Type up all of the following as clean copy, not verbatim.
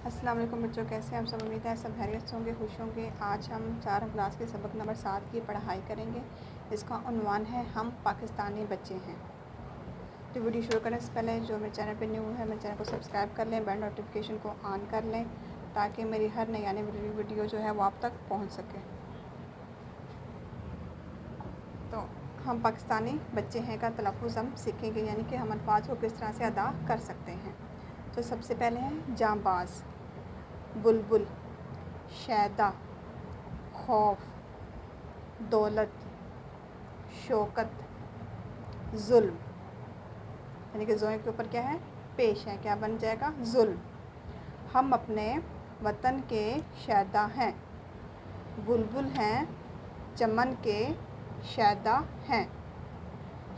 السلام علیکم بچوں، کیسے ہیں آپ سب؟ امید ہے سب خیریت سے ہوں گے، خوش ہوں گے۔ آج ہم 4 کلاس کے سبق نمبر 7 کی پڑھائی کریں گے۔ اس کا عنوان ہے ہم پاکستانی بچے ہیں۔ تو ویڈیو شروع کرنے سے پہلے جو میرے چینل پہ نیو ہے، میرے چینل کو سبسکرائب کر لیں، بیل نوٹیفیکیشن کو آن کر لیں تاکہ میری ہر نئی آنے والی ویڈیو جو ہے وہ آپ تک پہنچ سکے۔ تو ہم پاکستانی بچے ہیں کا تلفظ ہم سیکھیں گے، یعنی کہ ہم الفاظ کو کس طرح سے ادا کر سکتے ہیں۔ تو سب سے پہلے ہیں جانباز، بلبل، شیدا، خوف، دولت، شوکت، ظلم، یعنی کہ زوئیں کے اوپر کیا ہے؟ پیش ہے، کیا بن جائے گا؟ ظلم۔ ہم اپنے وطن کے شیدا ہیں، بلبل ہیں، چمن کے شیدا ہیں،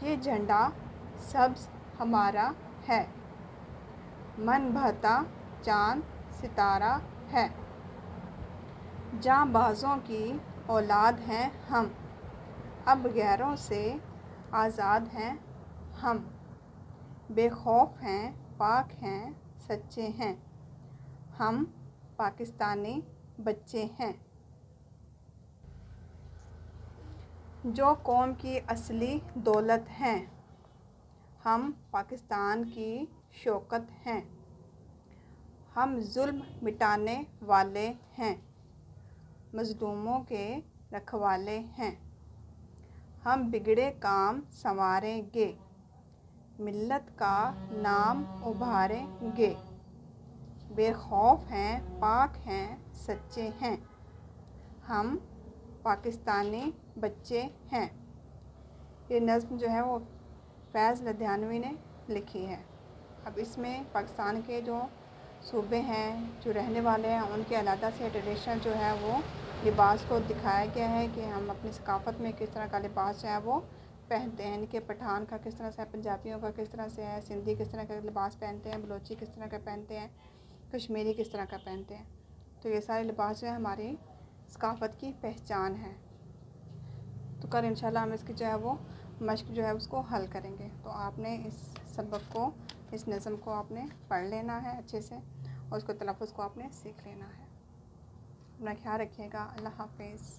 یہ جھنڈا سبز ہمارا ہے، من بھاتا چاند ستارہ ہے، جاں بازوں کی اولاد ہیں ہم، اب غیروں سے آزاد ہیں ہم، بے خوف ہیں، پاک ہیں، سچے ہیں، ہم پاکستانی بچے ہیں۔ جو قوم کی اصلی دولت ہیں، ہم پاکستان کی شوکت ہیں، ہم ظلم مٹانے والے ہیں، مظلوموں کے رکھوالے ہیں، ہم بگڑے کام سنواریں گے، ملت کا نام ابھاریں گے، بے خوف ہیں، پاک ہیں، سچے ہیں، ہم پاکستانی بچے ہیں۔ یہ نظم جو ہے وہ فیض لدھیانوی نے لکھی ہے۔ اب اس میں پاکستان کے جو صوبے ہیں، جو رہنے والے ہیں، ان کے علیحدہ سے ٹریڈیشن جو ہے وہ لباس کو دکھایا گیا ہے کہ ہم اپنی ثقافت میں کس طرح کا لباس جو ہے وہ پہنتے ہیں، یعنی کہ پٹھان کا کس طرح سے ہے، پنجابیوں کا کس طرح سے ہے، سندھی کس طرح کا لباس پہنتے ہیں، بلوچی کس طرح کا پہنتے ہیں، کشمیری کس طرح کا پہنتے ہیں۔ تو یہ سارے لباس جو ہے ہماری ثقافت کی پہچان ہے۔ تو کل انشاءاللہ ہم اس کی جو ہے وہ مشق جو ہے اس کو حل کریں گے۔ تو آپ نے اس سبق کو، اس نظم کو آپ نے پڑھ لینا ہے اچھے سے، اور اس کو تلفظ کو آپ نے سیکھ لینا ہے۔ اپنا خیال رکھیے گا۔ اللہ حافظ۔